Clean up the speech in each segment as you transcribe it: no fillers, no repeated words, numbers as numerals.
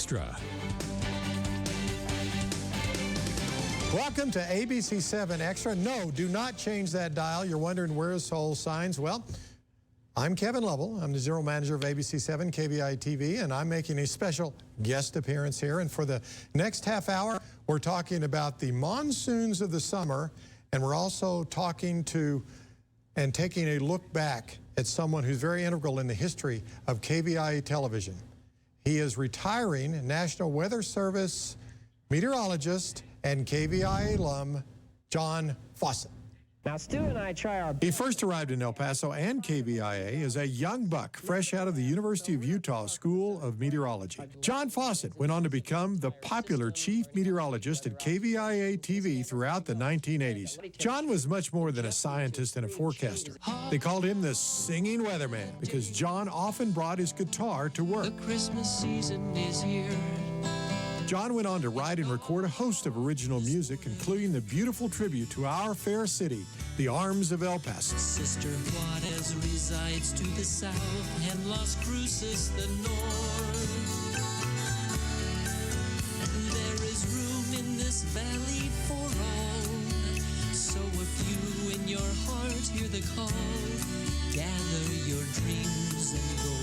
Xtra. Welcome to ABC-7 Xtra. No, do not change that dial. You're wondering where's Soul Signs. Well, I'm Kevin Lovell. I'm the General Manager of ABC-7 KVIA TV, and I'm making a special guest appearance here. And for the next half hour, we're talking about the monsoons of the summer, and we're also talking to and taking a look back at someone who's very integral in the history of KVIA television. He is retiring National Weather Service meteorologist and KVIA alum, John Fausett. Now, Stu and I try our best. He first arrived in El Paso and KVIA as a young buck, fresh out of the University of Utah School of Meteorology. John Fausett went on to become the popular chief meteorologist at KVIA TV throughout the 1980s. John was much more than a scientist and a forecaster. They called him the singing weatherman because John often brought his guitar to work. The Christmas season is here. John went on to write and record a host of original music, including the beautiful tribute to our fair city, the Arms of El Paso. Sister Juarez resides to the south and Las Cruces the north. There is room in this valley for all. So if you in your heart hear the call, gather your dreams and go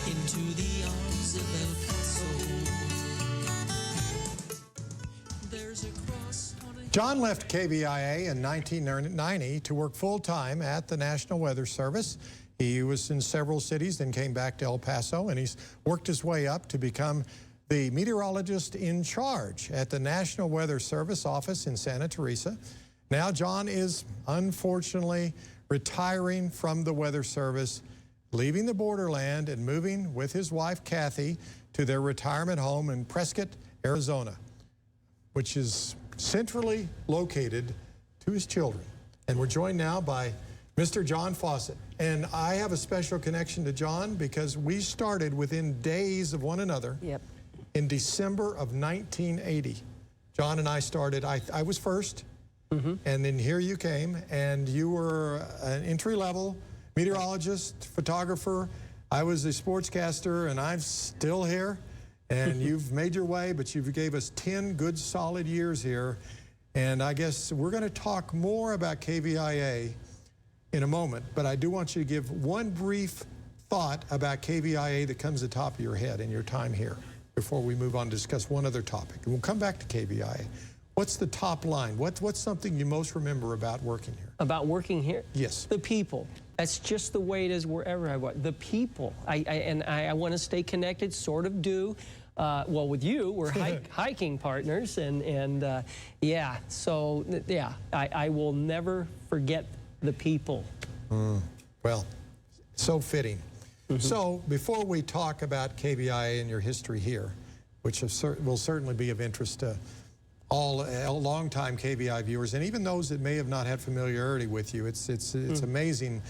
into the arms of El Paso. John left KVIA in 1990 to work full-time at the National Weather Service. He was in several cities, then came back to El Paso, and he's worked his way up to become the meteorologist in charge at the National Weather Service office in Santa Teresa. Now John is unfortunately retiring from the Weather Service, leaving the borderland and moving with his wife Kathy to their retirement home in Prescott, Arizona, which is centrally located to his children. And we're joined now by Mr. John Fausett. And I have a special connection to John because we started within days of one another. Yep. In December of 1980. John and I started, I was first, and then here you came, and you were an entry-level meteorologist, photographer. I was a sportscaster, and I'm still here. And you've made your way, but you gave us 10 good, solid years here. And I guess we're going to talk more about KVIA in a moment, but I do want you to give one brief thought about KVIA that comes to the top of your head in your time here before we move on to discuss one other topic. And we'll come back to KVIA. What's the top line? What's something you most remember about working here? About working here? Yes. The people. That's just the way it is wherever I work. The people. I want to stay connected, sort of do. Well, with you, we're hiking partners, and yeah, so yeah, I will never forget the people. Well, so fitting. So before we talk about KVIA and your history here, which will certainly be of interest to all long-time KVIA viewers, and even those that may have not had familiarity with you, it's amazing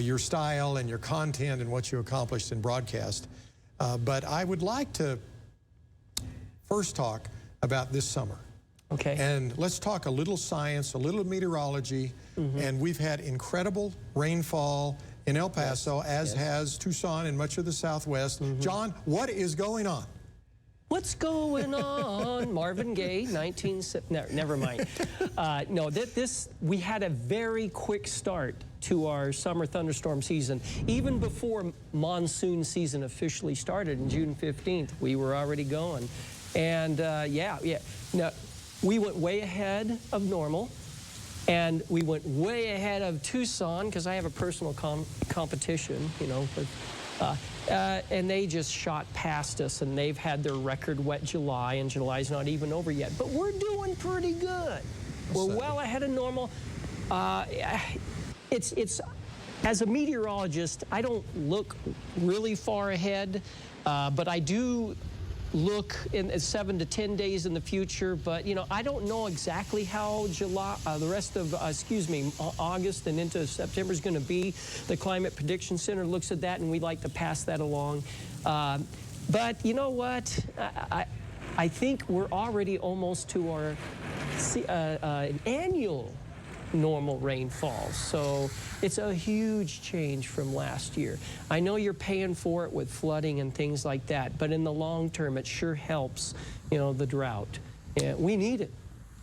your style and your content and what you accomplished in broadcast. But I would like to first talk about this summer. Okay. And let's talk a little science, a little meteorology, and we've had incredible rainfall in El Paso, as has Tucson and much of the Southwest. John, what is going on? What's going on? Marvin Gaye, never mind. No, we had a very quick start to our summer thunderstorm season. Even before monsoon season officially started on June 15th, we were already going. And yeah. Now, we went way ahead of normal, and we went way ahead of Tucson because I have a personal competition, you know, with, and they just shot past us, and they've had their record wet July, and July's not even over yet. But we're doing pretty good. We're well ahead of normal. It's as a meteorologist, I don't look really far ahead, but I do look in 7 to 10 days in the future. But you know, I don't know exactly how July, the rest of August and into September is going to be. The Climate Prediction Center looks at that, and we like to pass that along. But you know what? I think we're already almost to our annual normal rainfall. So it's a huge change from last year. I know you're paying for it with flooding and things like that, but in the long term, it sure helps, you know, the drought. And we need it.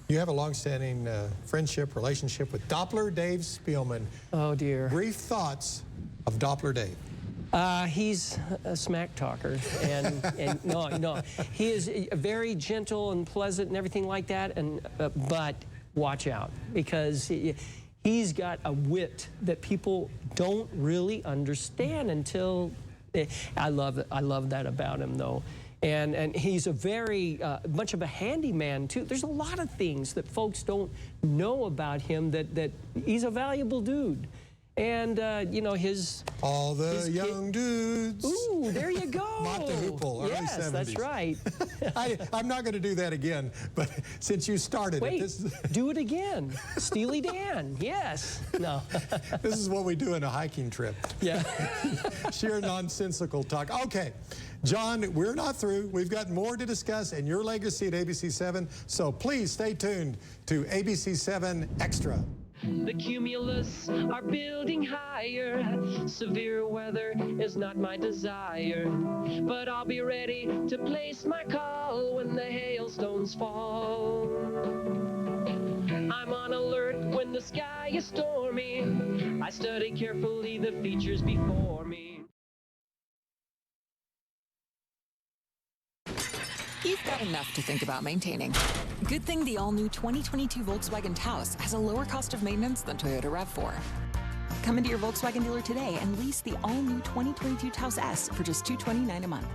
You have a long-standing friendship, relationship with Doppler Dave Spielman. Oh, dear. Brief thoughts of Doppler Dave. He's a smack talker, and no, he is very gentle and pleasant and everything like that. And but watch out, because he's got a wit that people don't really understand until. I love that about him, though. And he's a very much of a handyman too. There's a lot of things that folks don't know about him that he's a valuable dude. And you know, all the young dudes. Ooh, there you go. Mott the Hoople, early 70s. Yes, that's right. I'm not going to do that again, but since you started Wait, it, do it again. Steely Dan, yes. No. This is what we do in a hiking trip. Yeah. Sheer nonsensical talk. Okay, John, we're not through. We've got more to discuss and your legacy at ABC-7, so please stay tuned to ABC-7 Extra. The cumulus are building higher. Severe weather is not my desire, but I'll be ready to place my call when the hailstones fall. I'm on alert when the sky is stormy. I study carefully the features before me. You've got enough to think about maintaining. Good thing the all-new 2022 Volkswagen Taos has a lower cost of maintenance than Toyota RAV4. Come into your Volkswagen dealer today and lease the all-new 2022 Taos S for just $229 a month.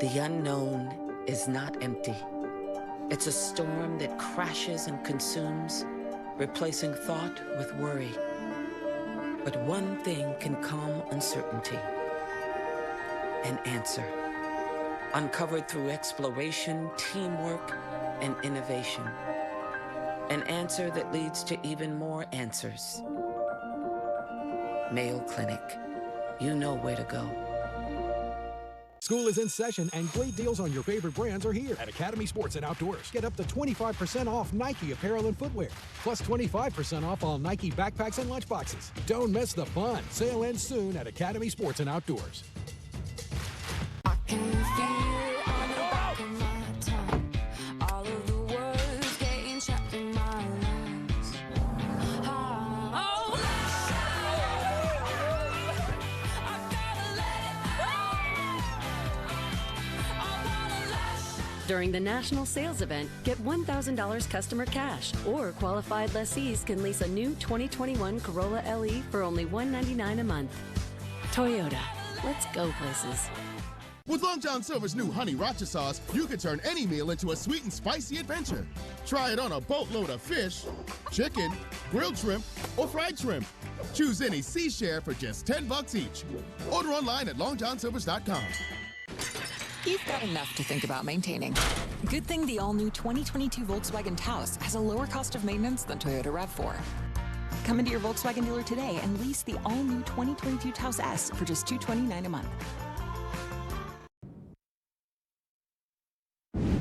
The unknown is not empty. It's a storm that crashes and consumes, replacing thought with worry. But one thing can calm uncertainty: an answer. Uncovered through exploration, teamwork, and innovation. An answer that leads to even more answers. Mayo Clinic. You know where to go. School is in session and great deals on your favorite brands are here at Academy Sports and Outdoors. Get up to 25% off Nike apparel and footwear, plus 25% off all Nike backpacks and lunchboxes. Don't miss the fun. Sale ends soon at Academy Sports and Outdoors. During the national sales event, get $1,000 customer cash, or qualified lessees can lease a new 2021 Corolla LE for only $199 a month. Toyota, let's go places. With Long John Silver's new Honey Racha sauce, you can turn any meal into a sweet and spicy adventure. Try it on a boatload of fish, chicken, grilled shrimp, or fried shrimp. Choose any sea share for just $10 each. Order online at longjohnsilvers.com. You've got enough to think about maintaining. Good thing the all-new 2022 Volkswagen Taos has a lower cost of maintenance than Toyota RAV4. Come into your Volkswagen dealer today and lease the all-new 2022 Taos S for just $229 a month.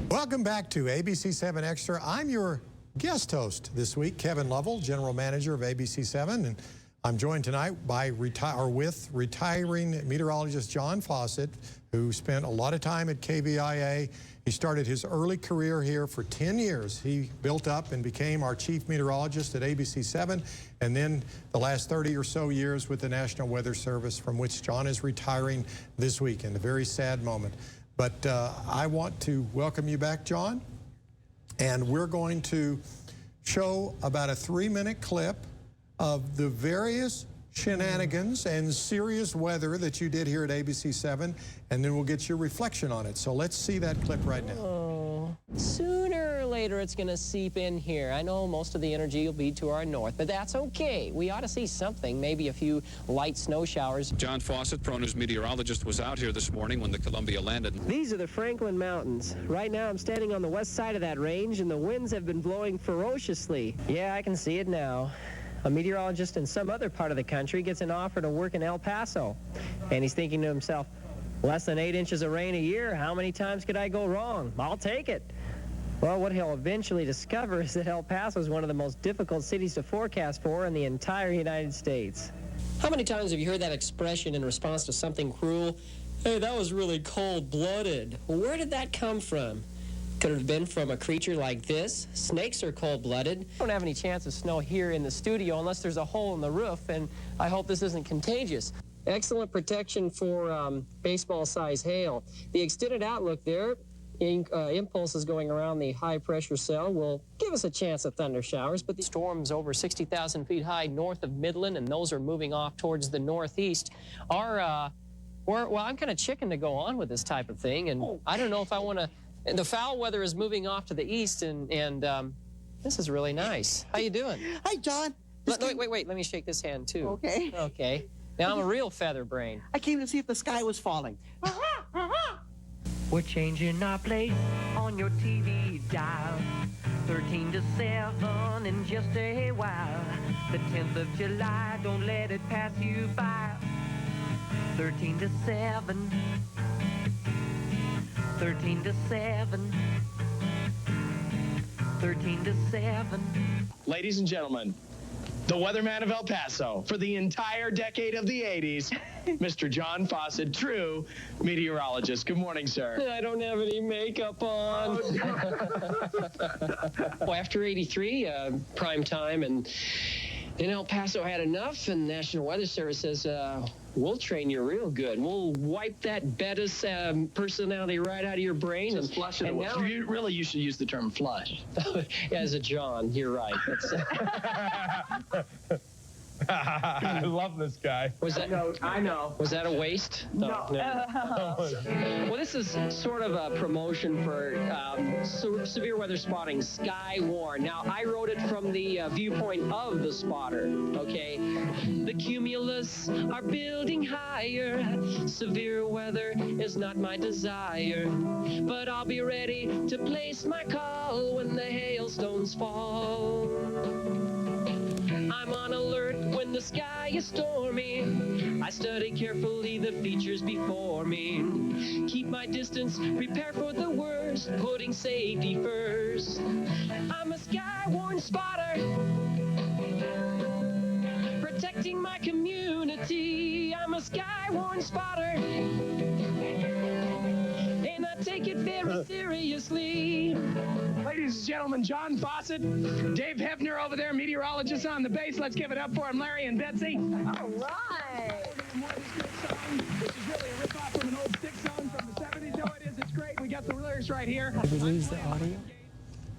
Welcome back to ABC-7 Extra. I'm your guest host this week, Kevin Lovell, General Manager of ABC-7, and I'm joined tonight by retiring meteorologist John Fausett, who spent a lot of time at KVIA. He started his early career here for 10 years. He built up and became our chief meteorologist at ABC-7, and then the last 30 or so years with the National Weather Service, from which John is retiring this week in a very sad moment. But I want to welcome you back, John, and we're going to show about a 3-minute clip of the various shenanigans and serious weather that you did here at ABC-7, and then we'll get your reflection on it. So let's see that clip right now. Oh, sooner or later it's going to seep in here. I know most of the energy will be to our north, but that's okay. We ought to see something, maybe a few light snow showers. John Fausett, ProNews meteorologist, was out here this morning when the Columbia landed. These are the Franklin Mountains. Right now I'm standing on the west side of that range, and the winds have been blowing ferociously. Yeah, I can see it now. A meteorologist in some other part of the country gets an offer to work in El Paso, and he's thinking to himself, less than 8 inches of rain a year, how many times could I go wrong? I'll take it. Well, what he'll eventually discover is that El Paso is one of the most difficult cities to forecast for in the entire United States. How many times have you heard that expression in response to something cruel? Hey, that was really cold-blooded. Well, where did that come from? Could it have been from a creature like this? Snakes are cold-blooded. We don't have any chance of snow here in the studio unless there's a hole in the roof, and I hope this isn't contagious. Excellent protection for baseball-size hail. The extended outlook there, impulses going around the high-pressure cell will give us a chance of thunder showers, but the storms over 60,000 feet high north of Midland, and those are moving off towards the northeast, are, well, I'm kind of chicken to go on with this type of thing, and I don't know if I want to. The foul weather is moving off to the east, and this is really nice. How you doing? Hi, John. Wait, let me shake this hand, too. Okay. Okay. Now, I'm a real feather brain. I came to see if the sky was falling. We're changing our place on your TV dial. 13 to 7 in just a while. The 10th of July, don't let it pass you by. 13 to 7. 13 to 7. 13 to 7. Ladies and gentlemen, the weatherman of El Paso for the entire decade of the 80s, Mr. John Fausett, true meteorologist. Good morning, sir. I don't have any makeup on. Well, after 83, prime time, and El Paso had enough, and the National Weather Service says, we'll train you real good. We'll wipe that Bettis personality right out of your brain. Just flush it away. You should use the term flush. As a John, you're right. I love this guy. Was that? No, I know. Was that a waste? No. Well, this is sort of a promotion for severe weather spotting, Sky Warn. Now, I wrote it from the viewpoint of the spotter, okay? The cumulus are building higher. Severe weather is not my desire, but I'll be ready to place my call when the hailstones fall. I'm on alert when the sky is stormy. I study carefully the features before me. Keep my distance, prepare for the worst, putting safety first. I'm a sky-worn spotter, protecting my community. I'm a sky-worn spotter, and I take it very seriously. Ladies and gentlemen, John Fausett, Dave Hefner over there, meteorologist on the bass. Let's give it up for him, Larry and Betsy. All right. This is really a rip-off from an old stick song from the 70s. No, it is. It's great. We got the lyrics right here. Did we lose the audio?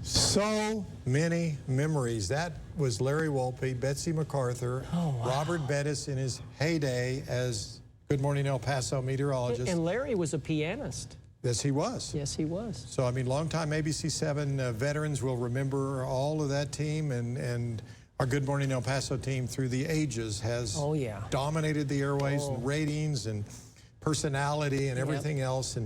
So many memories. That was Larry Wolpe, Betsy MacArthur, Robert Bettis in his heyday as Good Morning El Paso meteorologist. And Larry was a pianist. Yes, he was. Yes, he was. So, I mean, longtime ABC-7 veterans will remember all of that team, and our Good Morning El Paso team through the ages has dominated the airways and ratings and personality and everything else.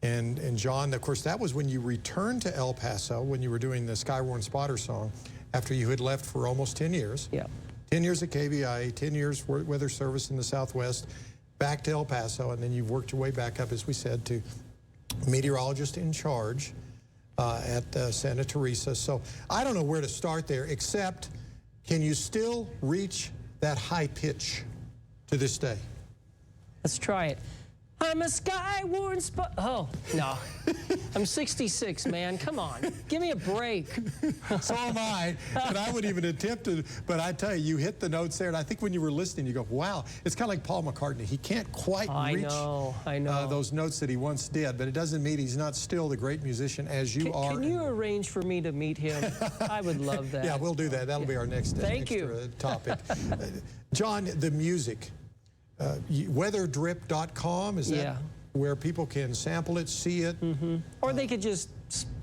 And John, of course, that was when you returned to El Paso, when you were doing the Skywarn Spotter song, after you had left for almost 10 years. Yeah. 10 years at KVIA, 10 years weather service in the Southwest, back to El Paso, and then you've worked your way back up, as we said, to meteorologist in charge at Santa Teresa. So I don't know where to start there, except can you still reach that high pitch to this day? Let's try it. I'm a sky-worn spot. Oh, no. I'm 66, man. Come on. Give me a break. So am I. And I wouldn't even attempt to. But I tell you, you hit the notes there. And I think when you were listening, you go, wow. It's kind of like Paul McCartney. He can't quite reach those notes that he once did. But it doesn't mean he's not still the great musician as you are. Can you arrange for me to meet him? I would love that. Yeah, we'll do that. That'll be our next topic. John, the music. Weatherdrip.com, is that where people can sample it, see it? Or they could just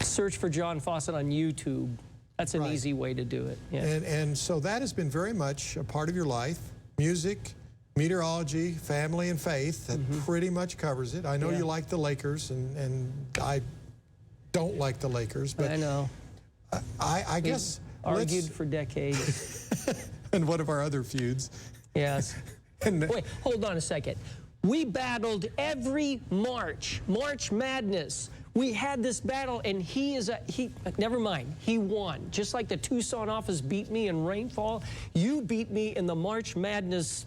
search for John Fausett on YouTube. That's an easy way to do it. Yeah. And so that has been very much a part of your life. Music, meteorology, family, and faith. That pretty much covers it. I know you like the Lakers, and I don't like the Lakers. But I know. I guess argued for decades. And one of our other feuds. Yes. Wait, hold on a second. We battled every March Madness. We had this battle, and never mind, he won. Just like the Tucson office beat me in rainfall, you beat me in the March Madness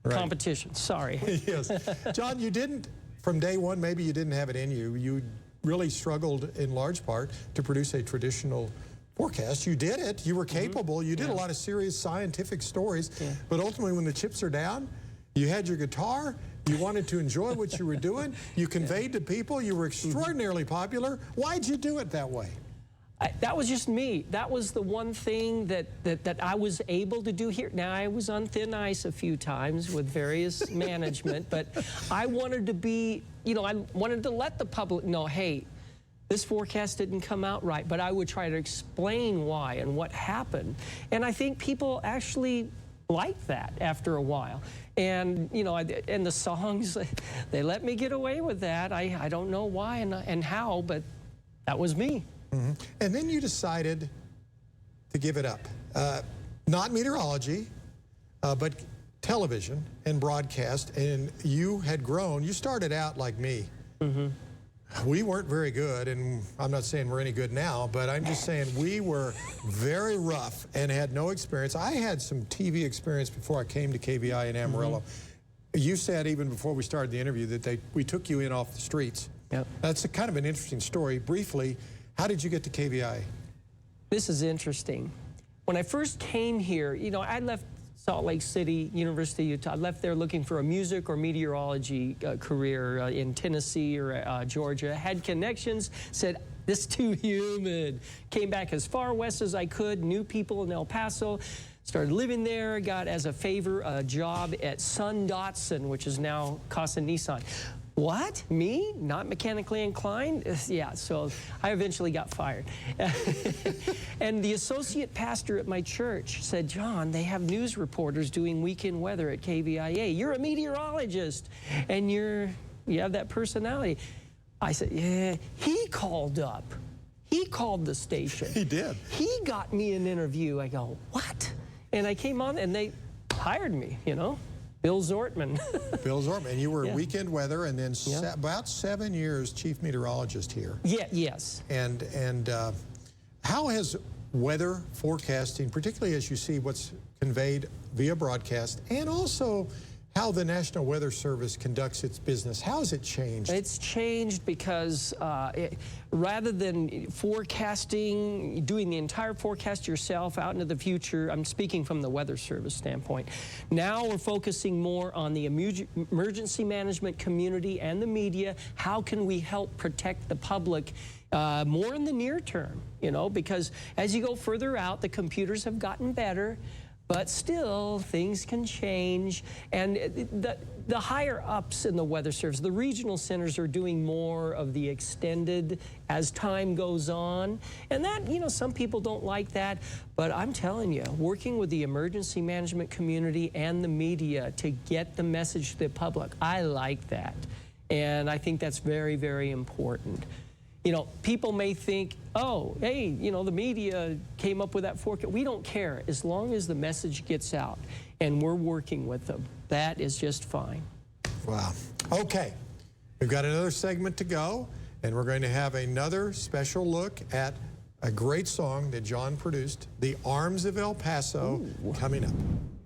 competition. Sorry. Yes. John, you didn't, from day one, maybe you didn't have it in you. You really struggled in large part to produce a traditional forecast. You did it. You were capable. You did a lot of serious scientific stories. But ultimately, when the chips are down, you had your guitar. You wanted to enjoy what you were doing. You conveyed to people. You were extraordinarily popular. Why'd you do it that way? That was just me. That was the one thing that I was able to do here. Now, I was on thin ice a few times with various management, but I wanted to be, I wanted to let the public know, hey, this forecast didn't come out right, but I would try to explain why and what happened. And I think people actually liked that after a while. And, and the songs, they let me get away with that. I don't know why and how, but that was me. And then you decided to give it up. Not meteorology, but television and broadcast. And you had grown. You started out like me. We weren't very good, and I'm not saying we're any good now, but I'm just saying we were very rough and had no experience. I had some TV experience before I came to KVI in Amarillo. You said even before we started the interview that we took you in off the streets. That's kind of an interesting story. Briefly, how did you get to KVI? This is interesting. When I first came here, I left Salt Lake City, University of Utah. I left there looking for a music or meteorology career in Tennessee or Georgia. Had connections, said, this is too humid. Came back as far west as I could, knew people in El Paso, started living there, got as a favor a job at Sun Dotson, which is now Casa Nissan. What? Me? Not mechanically inclined? Yeah, so I eventually got fired. And the associate pastor at my church said, John, they have news reporters doing weekend weather at KVIA. You're a meteorologist, and you have that personality. I said, yeah. He called up. He called the station. He did. He got me an interview. I go, what? And I came on, and they hired me, Bill Zortman. Bill Zortman. And you were weekend weather, and then about 7 years chief meteorologist here. Yes. And how has weather forecasting, particularly as you see what's conveyed via broadcast, and also how the National Weather Service conducts its business, how has it changed? It's changed because rather than forecasting, doing the entire forecast yourself out into the future, I'm speaking from the Weather Service standpoint, now we're focusing more on the emergency management community and the media. How can we help protect the public more in the near term, because as you go further out, the computers have gotten better. But still, things can change, and the higher ups in the Weather Service, the regional centers are doing more of the extended as time goes on, and that, some people don't like that, but I'm telling you, working with the emergency management community and the media to get the message to the public, I like that, and I think that's very, very important. People may think, oh, hey, the media came up with that forecast. We don't care. As long as the message gets out and we're working with them, that is just fine. Wow. Okay. We've got another segment to go, and we're going to have another special look at a great song that John produced, The Arms of El Paso, coming up.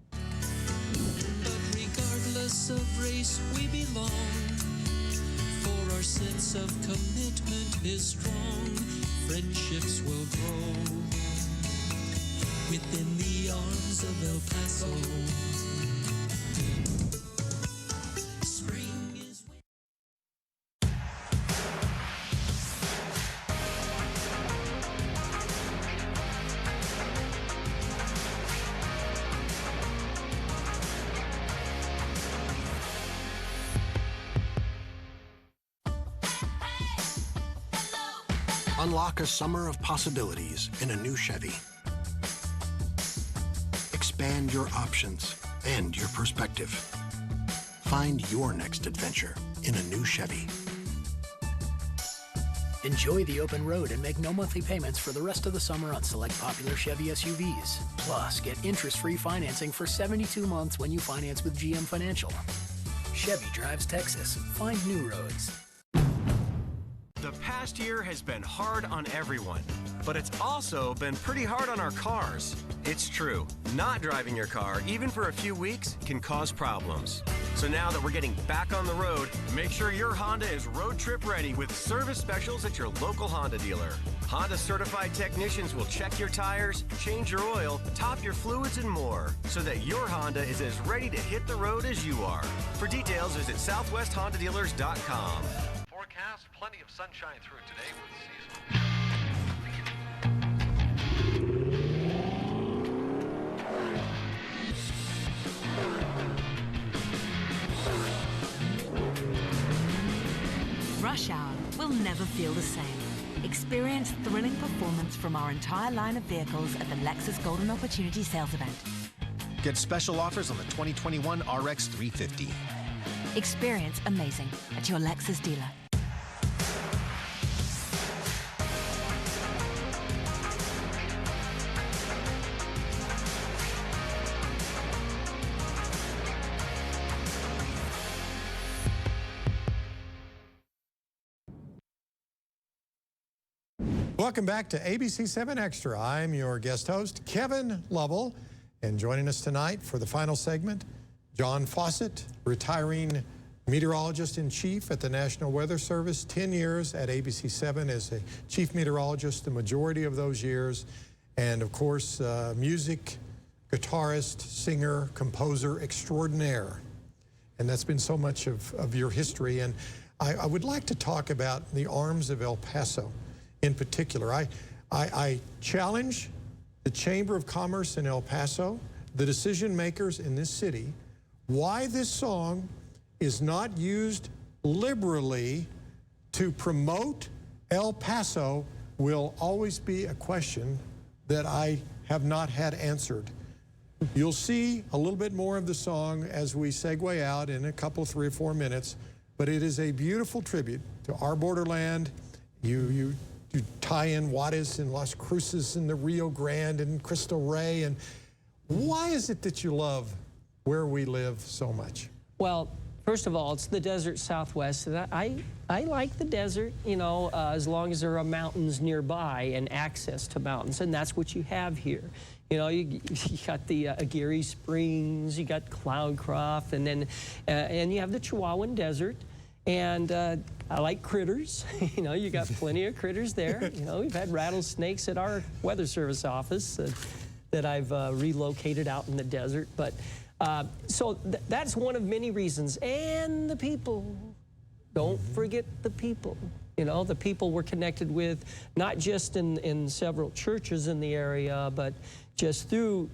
But regardless of race, we belong. Our sense of commitment is strong. Friendships will grow within the arms of El Paso. Spring is Unlock a summer of possibilities in a new Chevy. Expand your options and your perspective. Find your next adventure in a new Chevy. Enjoy the open road and make no monthly payments for the rest of the summer on select popular Chevy SUVs. Plus, get interest-free financing for 72 months when you finance with GM Financial. Chevy drives Texas. Find new roads. The past year has been hard on everyone, but it's also been pretty hard on our cars. It's true, not driving your car, even for a few weeks, can cause problems. So now that we're getting back on the road, make sure your Honda is road trip ready with service specials at your local Honda dealer. Honda certified technicians will check your tires, change your oil, top your fluids, and more, so that your Honda is as ready to hit the road as you are. For details, visit southwesthondadealers.com. Forecast, plenty of sunshine through today with seasonal. Rush hour will never feel the same. Experience thrilling performance from our entire line of vehicles at the Lexus Golden Opportunity Sales Event. Get special offers on the 2021 RX 350. Experience amazing at your Lexus dealer. Welcome back to ABC-7 Extra. I'm your guest host, Kevin Lovell, and joining us tonight for the final segment, John Fausett, retiring meteorologist in chief at the National Weather Service, 10 years at ABC-7 as a chief meteorologist, the majority of those years, and of course, music, guitarist, singer, composer extraordinaire. And that's been so much of your history. And I would like to talk about the arms of El Paso. In particular, I challenge the Chamber of Commerce in El Paso, the decision makers in this city, why this song is not used liberally to promote El Paso will always be a question that I have not had answered. You'll see a little bit more of the song as we segue out in a couple, 3 or 4 minutes, but it is a beautiful tribute to our borderland. You tie in Juarez and Las Cruces and the Rio Grande and Cristo Rey. And why is it that you love where we live so much? Well, first of all, it's the desert Southwest. And I like the desert, you know, as long as there are mountains nearby and access to mountains. And that's what you have here. You know, you got the Aguirre Springs, you got Cloudcroft, and then and you have the Chihuahuan Desert. And I like critters. You know, you got plenty of critters there. You know, we've had rattlesnakes at our Weather Service office that I've relocated out in the desert. But so that's one of many reasons. And the people. Don't forget the people. You know, the people we're connected with, not just in several churches in the area, but just through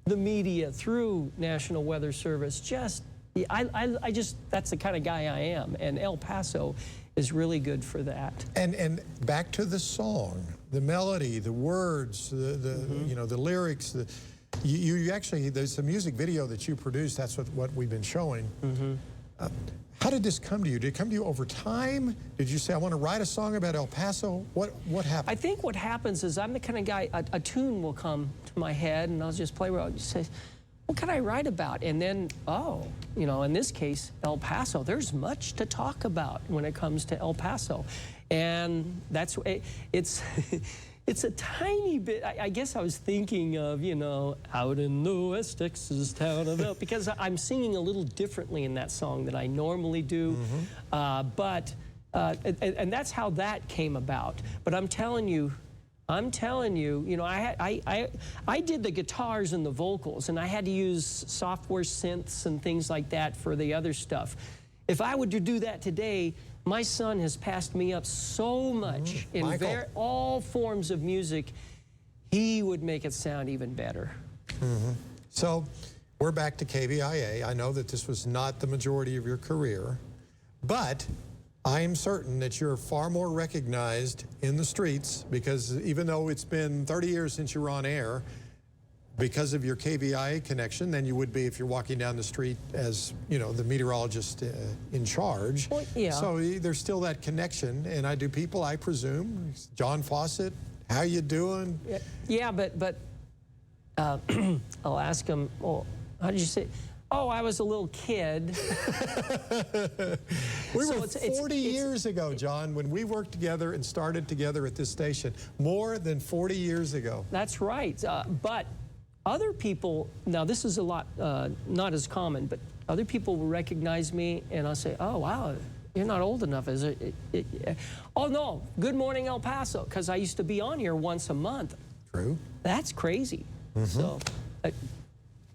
the media, through National Weather Service, just I just, that's the kind of guy I am, and El Paso is really good for that. And back to the song, the melody, the words, you know, the lyrics. You actually, there's a music video that you produced. That's what we've been showing. How did this come to you? Did it come to you over time? Did you say, I want to write a song about El Paso? What happened? I think what happens is I'm the kind of guy, a tune will come to my head, and I'll just play around and say, what can I write about? And then, oh, you know, in this case, El Paso, there's much to talk about when it comes to El Paso. And that's, it's a tiny bit, I guess I was thinking of, you know, out in the West Texas town of El, because I'm singing a little differently in that song than I normally do. And that's how that came about. But I'm telling you, you know, I did the guitars and the vocals, and I had to use software synths and things like that for the other stuff. If I were to do that today, my son has passed me up so much in all forms of music, he would make it sound even better. So we're back to KVIA. I know that this was not the majority of your career, but I am certain that you're far more recognized in the streets, because even though it's been 30 years since you were on air, because of your KVIA connection than you would be if you're walking down the street as, you know, the meteorologist in charge. Well, yeah. So there's still that connection, and I presume, John Fausett, how you doing? Yeah, but I'll ask him, well, how did you say? Oh, I was a little kid. We were 40 years ago, John, when we worked together and started together at this station. More than 40 years ago. That's right. But other people, now this is a lot, not as common, but other people will recognize me and I'll say, oh, wow, you're not old enough, is it? Oh, no, Good Morning El Paso, because I used to be on here once a month. True. That's crazy. So it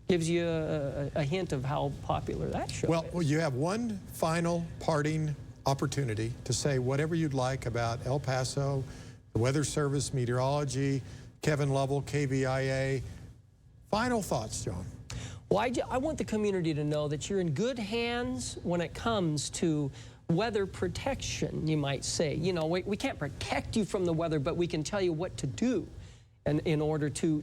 gives you a hint of how popular that show is. Well, you have one final parting opportunity to say whatever you'd like about El Paso, the Weather Service, meteorology, Kevin Lovell, KVIA. Final thoughts, John. Well, I want the community to know that you're in good hands when it comes to weather protection, you might say. You know, we can't protect you from the weather, but we can tell you what to do in order to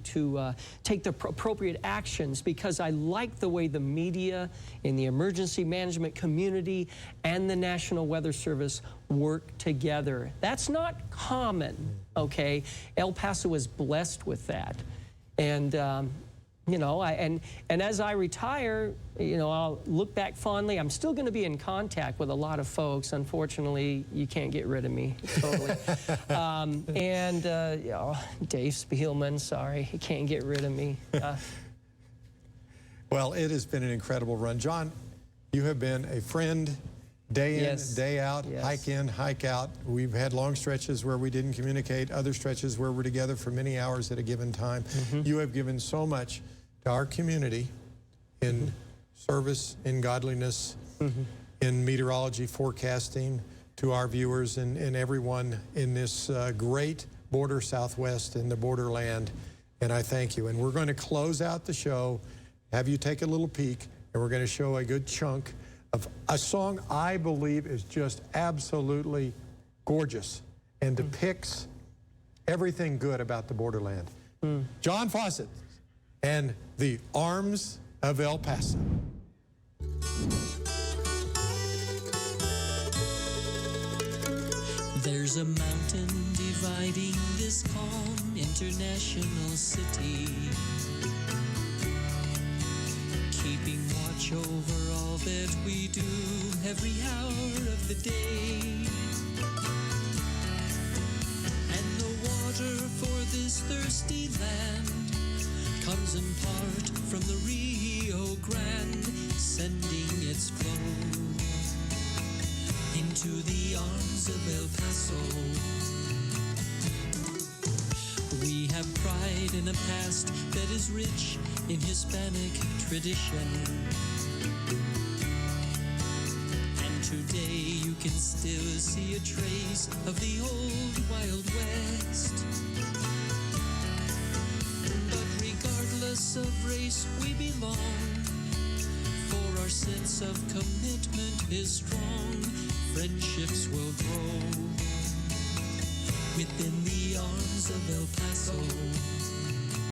take the appropriate actions, because I like the way the media in the emergency management community and the National Weather Service work together. That's not common, okay? El Paso is blessed with that. And you know, and as I retire, you know, I'll look back fondly. I'm still going to be in contact with a lot of folks. Unfortunately, you can't get rid of me totally. You know, Dave Spielman, sorry, he can't get rid of me. Well, it has been an incredible run. John, you have been a friend day in, day out, hike in, hike out. We've had long stretches where we didn't communicate, other stretches where we're together for many hours at a given time. You have given so much to our community in service, in godliness, in meteorology forecasting, to our viewers and everyone in this great border Southwest in the borderland. And I thank you. And we're going to close out the show, have you take a little peek, and we're going to show a good chunk of a song I believe is just absolutely gorgeous and depicts everything good about the borderland. John Fausett and the Arms of El Paso. There's a mountain dividing this calm international city, keeping watch over all that we do every hour of the day. And the water for this thirsty land comes in part from the Rio Grande, sending its flow into the arms of El Paso. We have pride in a past that is rich in Hispanic tradition. And today you can still see a trace of the old Wild West. But regardless of race we belong, for our sense of commitment is strong, friendships will grow within the arms of El Paso.